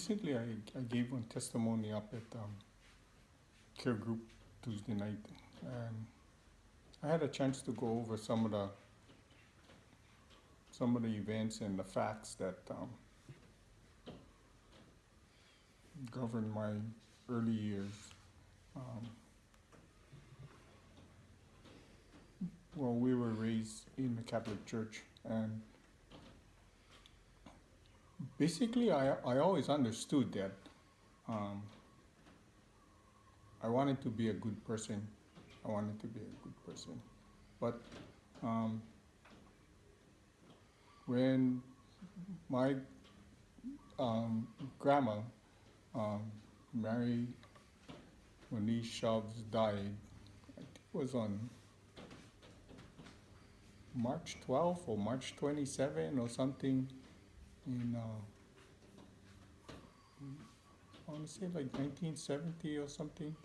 recently I gave one testimony up at care group Tuesday night, and I had a chance to go over some of the events and the facts that governed my early years. Um, well, we were raised in the Catholic Church, and basically I always understood that um, I wanted to be a good person. I wanted to be a good person. But um, when my um, grandma, um, Mary, when these shoves died, I think it was on March 12th or March 27 or something in, I want to say like 1970 or something.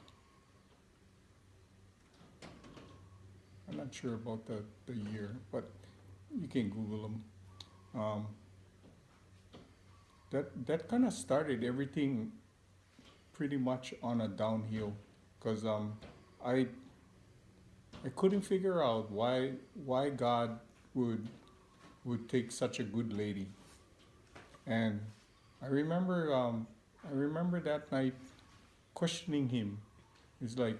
I'm not sure about the year, but you can Google them. Um, that kind of started everything pretty much on a downhill, because I I couldn't figure out why God would would take such a good lady. And I remember I remember that night questioning him. It's like,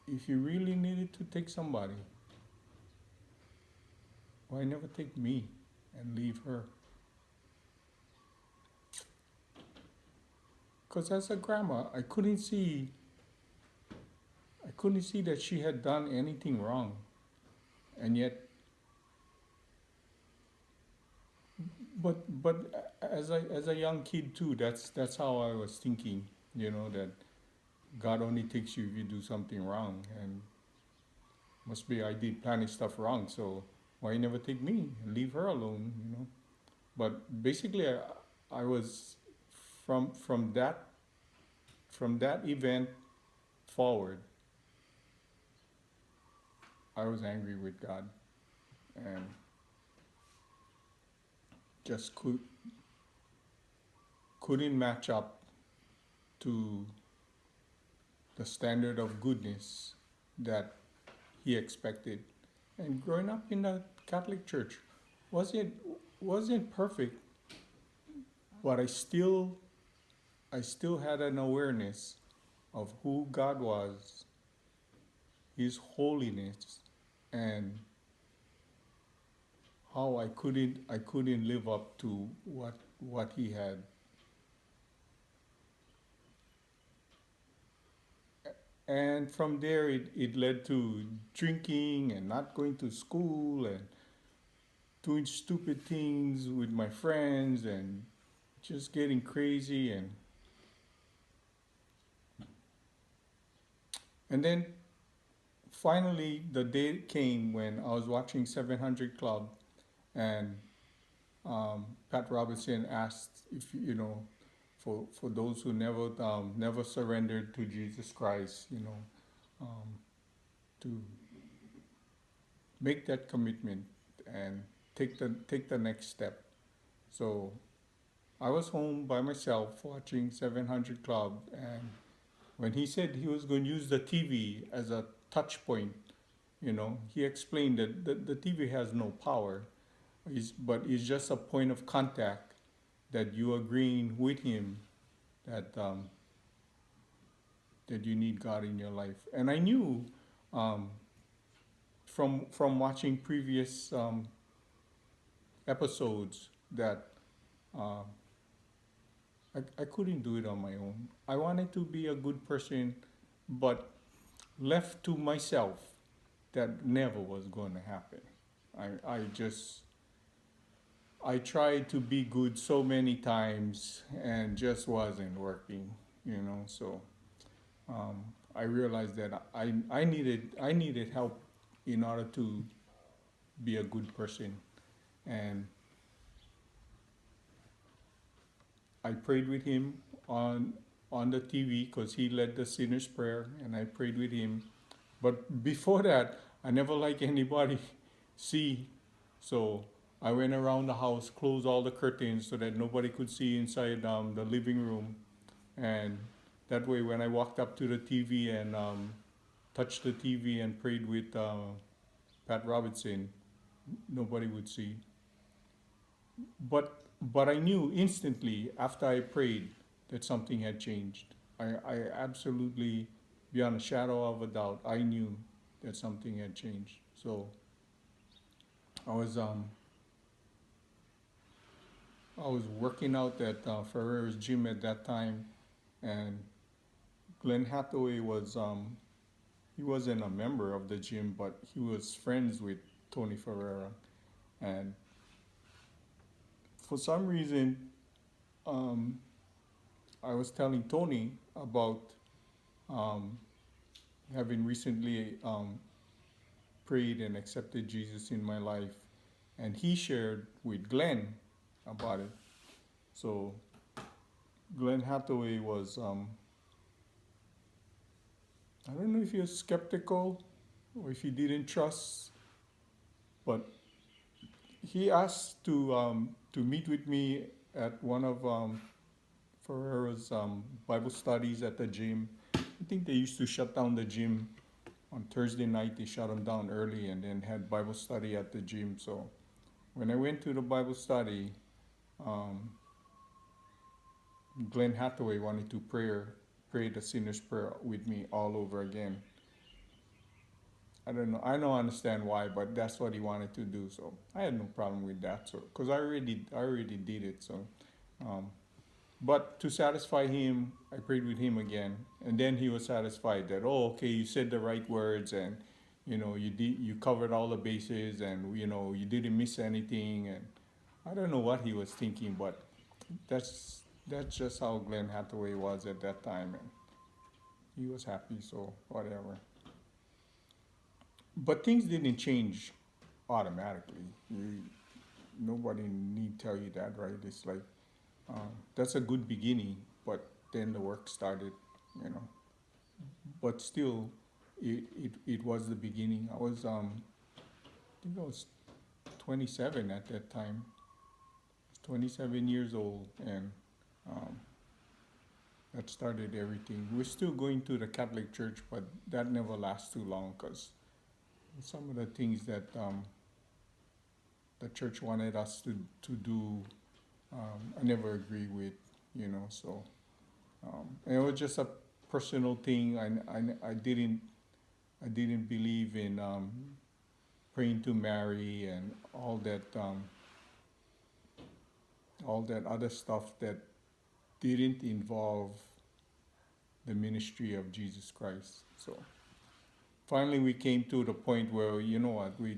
if you really needed to take somebody, why never take me and leave her? Because as a grandma, I couldn't see that she had done anything wrong, and yet, but as a young kid too, that's how I was thinking. That God only takes you if you do something wrong, and must be I did plenty stuff wrong, so why you never take me and leave her alone? But basically, I was from that event forward, I was angry with God, and just couldn't match up to the standard of goodness that he expected. And growing up in the Catholic Church wasn't wasn't perfect, but I still had an awareness of who God was, His holiness, and how I couldn't live up to what He had. And from there, it led to drinking and not going to school and doing stupid things with my friends and just getting crazy. And then finally, the day came when I was watching 700 Club, and Pat Robertson asked, if for those who never surrendered to Jesus Christ, um, to make that commitment and take the next step. So I was home by myself watching 700 Club, and when he said he was going to use the TV as a touch point, he explained that the TV has no power, but it's just a point of contact that you agreeing with him that that you need God in your life. And I knew um, from watching previous episodes that uh, I couldn't do it on my own. I wanted to be a good person, but left to myself, that never was going to happen. I tried to be good so many times and just wasn't working. So I realized that I needed help in order to be a good person. And I prayed with him on the TV, because he led the sinner's prayer, and I prayed with him. But before that, I never liked anybody see. So I went around the house, closed all the curtains so that nobody could see inside the living room, and that way, when I walked up to the TV and touched the TV and prayed with Pat Robertson, nobody would see. But I knew instantly after I prayed that something had changed. I absolutely, beyond a shadow of a doubt, I knew that something had changed. So I was um I was working out at Ferrer's gym at that time, and Glenn Hathaway was he wasn't a member of the gym, but he was friends with Tony Ferrera, and for some reason, um, I was telling Tony about um, having recently prayed and accepted Jesus in my life, and he shared with Glenn about it. So Glenn Hathaway was, I don't know if he was skeptical or if he didn't trust, but he asked to meet with me at one of Ferrera's Bible studies at the gym. I think they used to shut down the gym on Thursday night. They shut them down early and then had Bible study at the gym. So when I went to the Bible study, um, Glenn Hathaway wanted to pray the sinner's prayer with me all over again. I don't know. I don't understand why, but that's what he wanted to do. So I had no problem with that. So because I already did it. So, um, but to satisfy him, I prayed with him again, and then he was satisfied that, oh, okay, you said the right words, and you covered all the bases, and you didn't miss anything, and I don't know what he was thinking, but that's just how Glenn Hathaway was at that time, and he was happy. So whatever. But things didn't change automatically. Nobody need tell you that, right? It's like that's a good beginning, but then the work started, you know. But still, it was the beginning. I think I was 27 at that time. I was 27 years old, and um, that started everything. We're still going to the Catholic Church, but that never lasts too long because some of the things that the church wanted us to do, I never agree with, So and it was just a personal thing. I didn't believe in praying to Mary and all that other stuff that didn't involve the ministry of Jesus Christ. So finally, we came to the point where you know what we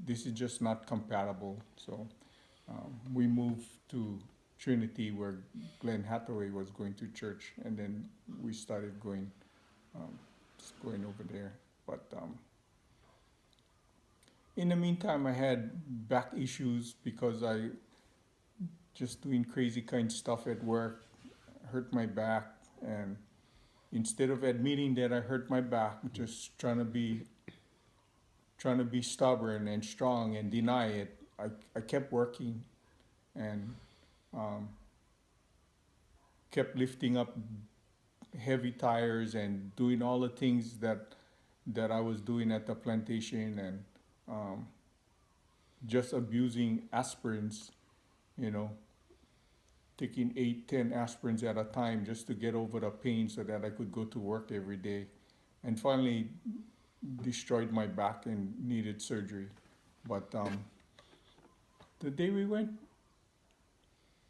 this is just not compatible. So we moved to Trinity, where Glenn Hathaway was going to church, and then we started um, going over there. But in the meantime, I had back issues because I just doing crazy kind of stuff at work, hurt my back, and instead of admitting that I hurt my back, just trying to be stubborn and strong and deny it, I kept working and um, kept lifting up heavy tires and doing all the things that I was doing at the plantation, and um, just abusing aspirins, you know, taking 8, 10 aspirins at a time just to get over the pain so that I could go to work every day. And finally destroyed my back and needed surgery. But the day we went,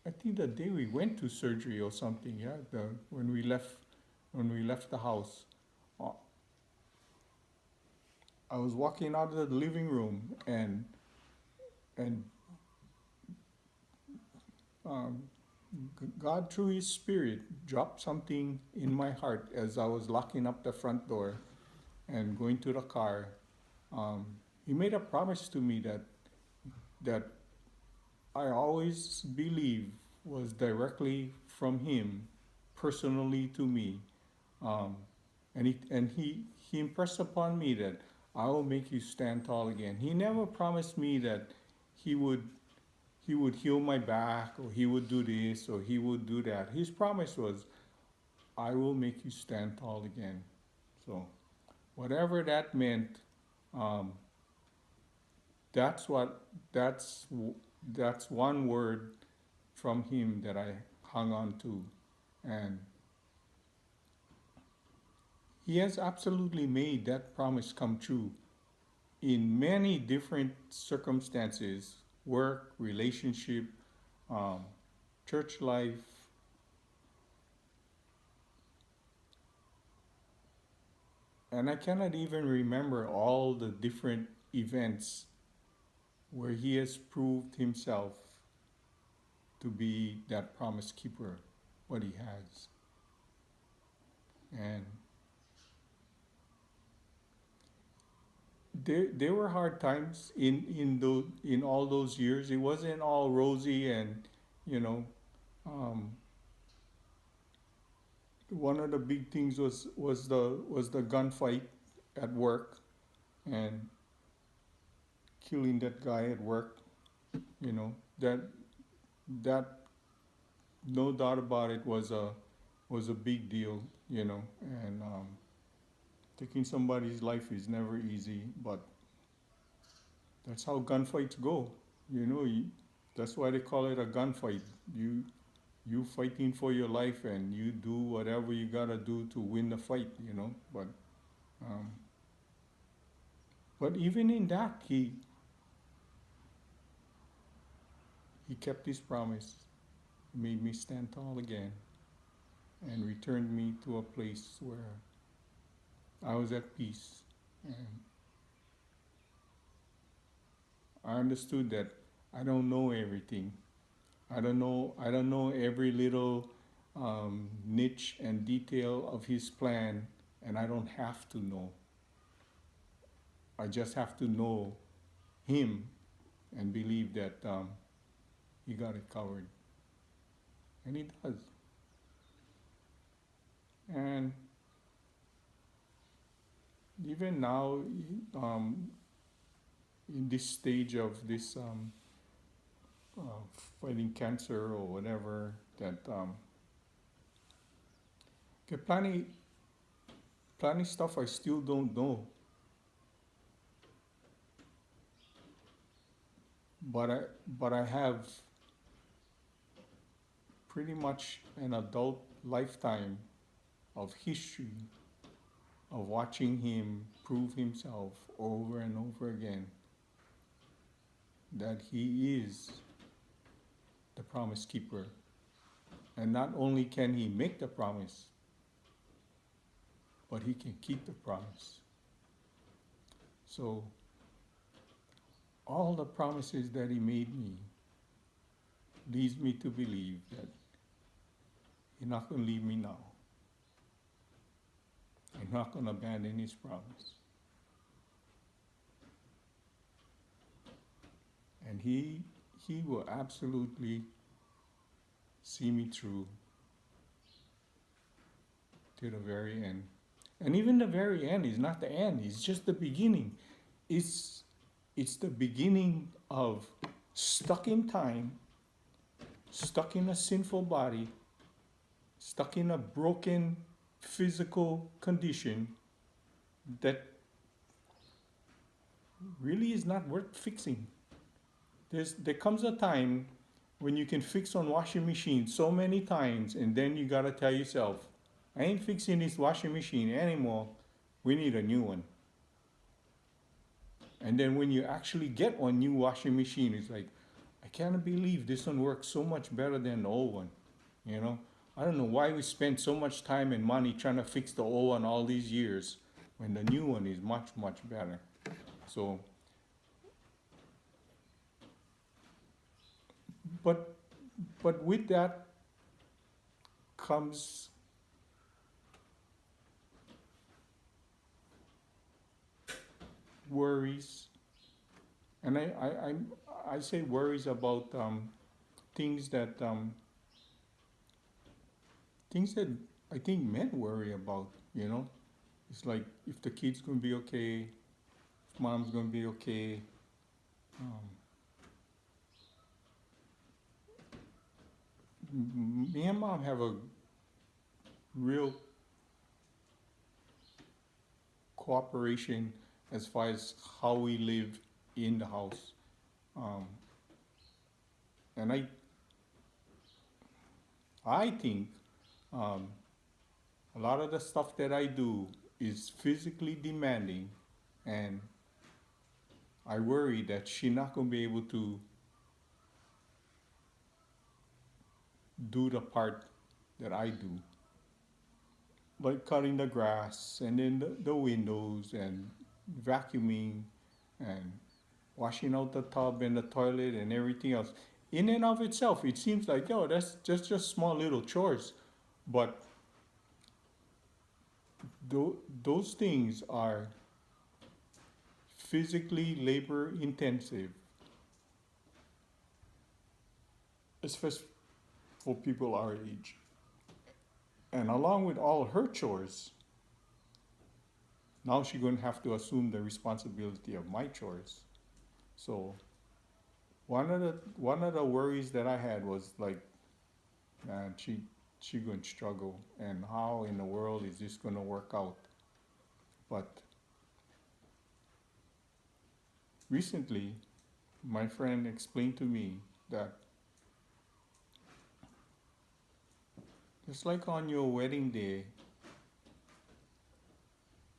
I think the day we went to surgery or something, yeah, when we left the house, uh, I was walking out of the living room, and um, God through His Spirit dropped something in my heart as I was locking up the front door and going to the car. Um, he made a promise to me that I always believe was directly from Him, personally to me. Um, and he impressed upon me that I will make you stand tall again. He never promised me that he would he would heal my back, or he would do this, or he would do that. His promise was, I will make you stand tall again. So whatever that meant, um, that's what that's that's one word from him that I hung on to, and he has absolutely made that promise come true in many different circumstances: work, relationship, um, church life. And I cannot even remember all the different events where he has proved himself to be that promise keeper, what he has. And there were hard times in all those years. It wasn't all rosy, and you know, um, one of the big things was the gunfight at work, and killing that guy at work. You know, that no doubt about it was a big deal. You know, and taking somebody's life is never easy, but that's how gunfights go. You know, that's why they call it a gunfight. You fighting for your life, and you do whatever you gotta do to win the fight. You know, um, but even in that, he kept his promise. He made me stand tall again, and returned me to a place where I was at peace. And I understood that I don't know everything. I don't know every little niche and detail of his plan, and I don't have to know. I just have to know him and believe that he got it covered, and he does. And even now, um, in this stage of this uh, fighting cancer or whatever, that okay, planning stuff I still don't know, but I have pretty much an adult lifetime of history of watching him prove himself over and over again that he is the promise keeper. And not only can he make the promise, but he can keep the promise. So, all the promises that he made me leads me to believe that he's not going to leave me now. He's not going to abandon his promise. And he will absolutely see me through to the very end. And even the very end is not the end, it's just the beginning. It's it's the beginning of stuck in time, stuck in a sinful body, stuck in a broken physical condition that really is not worth fixing. There comes a time when you can fix on washing machine so many times, and then you gotta tell yourself, I ain't fixing this washing machine anymore. We need a new one. And then when you actually get one new washing machine, it's like, I can't believe this one works so much better than the old one. You know, I don't know why we spent so much time and money trying to fix the old one all these years when the new one is much, much better. So, but but with that comes worries, and I say worries about things that things that I think men worry about. You know, it's like if the kid's gonna be okay, if mom's gonna be okay, um, me and mom have a real cooperation as far as how we live in the house. Um, and I think um, a lot of the stuff that I do is physically demanding, and I worry that she's not gonna be able to do the part that I do, like cutting the grass and then the windows and vacuuming and washing out the tub and the toilet and everything else. In and of itself, it seems like, yo, that's just small little chores. But those things are physically labor intensive, especially for people our age. And along with all her chores, now she's going to have to assume the responsibility of my chores. So one of the worries that I had was like, man, she going to struggle, and how in the world is this going to work out? But recently, my friend explained to me that just like on your wedding day,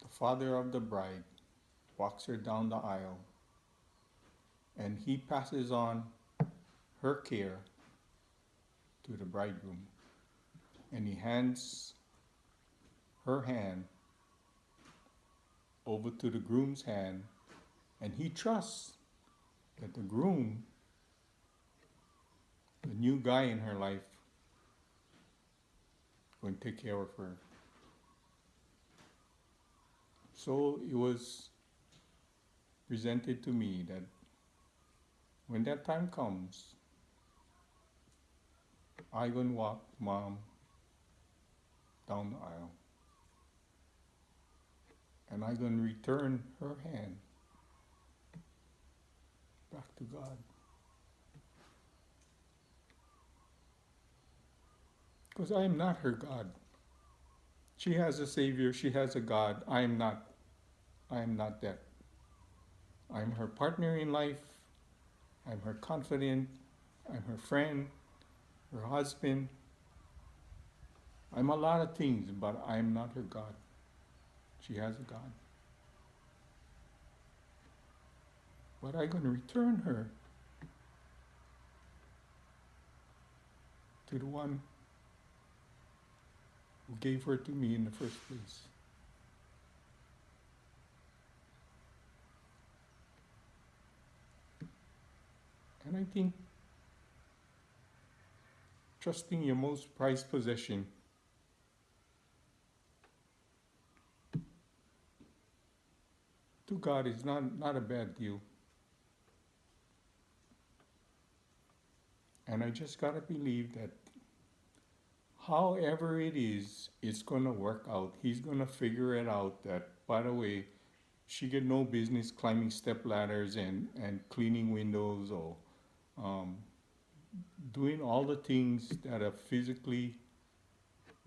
the father of the bride walks her down the aisle and he passes on her care to the bridegroom, and he hands her hand over to the groom's hand, and he trusts that the groom, the new guy in her life, is going to take care of her. So it was presented to me that when that time comes, I gonna walk mom down the aisle, and I gonna return her hand back to God. Because I am not her God. She has a savior, she has a God. I am not that. I'm her partner in life, I'm her confidant, I'm her friend, her husband. I'm a lot of things, but I'm not her God. She has a God. But I'm gonna return her to the one who gave her to me in the first place. And I think trusting your most prized possession to God is not a bad deal. And I just gotta believe that however it is, it's gonna work out. He's gonna figure it out that, by the way, she get no business climbing step ladders and cleaning windows or um, doing all the things that are physically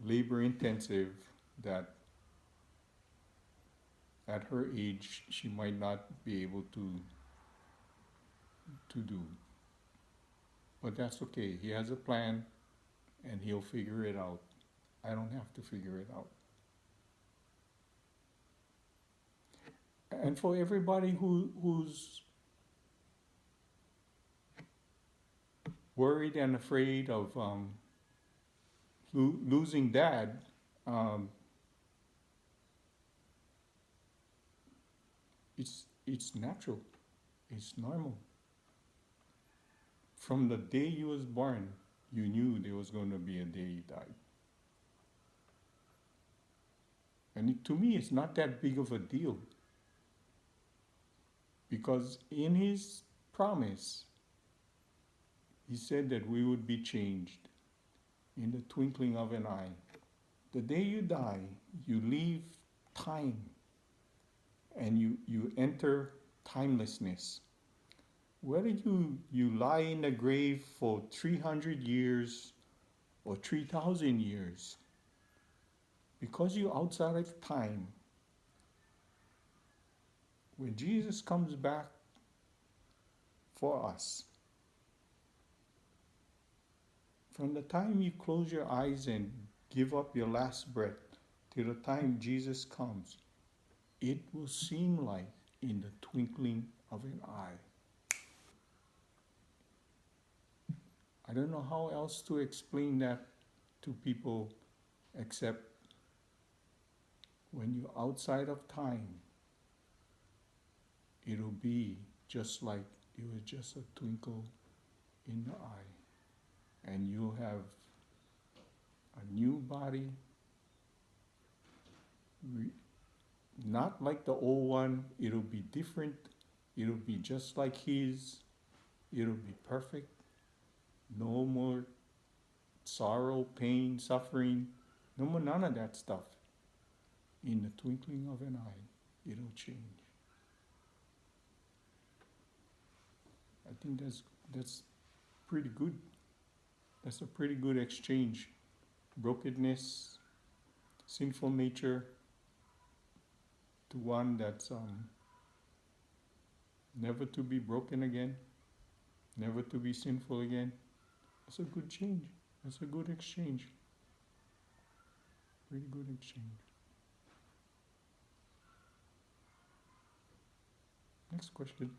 labor intensive that at her age she might not be able to do. But that's okay. He has a plan and he'll figure it out. I don't have to figure it out. And for everybody who's worried and afraid of losing dad, um, it's natural. It's normal. From the day you was born, you knew there was going to be a day you died. And to me, it's not that big of a deal because in his promise, he said that we would be changed in the twinkling of an eye. The day you die, you leave time and you enter timelessness. Whether you lie in the grave for 300 years or 3,000 years. Because you're outside of time, when Jesus comes back for us, from the time you close your eyes and give up your last breath till the time Jesus comes, it will seem like in the twinkling of an eye. I don't know how else to explain that to people except when you're outside of time, it'll be just like it was just a twinkle in the eye. And you'll have a new body, not like the old one, it'll be different, it'll be just like his, it'll be perfect, no more sorrow, pain, suffering, no more none of that stuff. In the twinkling of an eye, it'll change. I think that's pretty good. That's a pretty good exchange. Brokenness, sinful nature, to one that's never to be broken again, never to be sinful again. That's a good change. That's a good exchange. Pretty good exchange. Next question.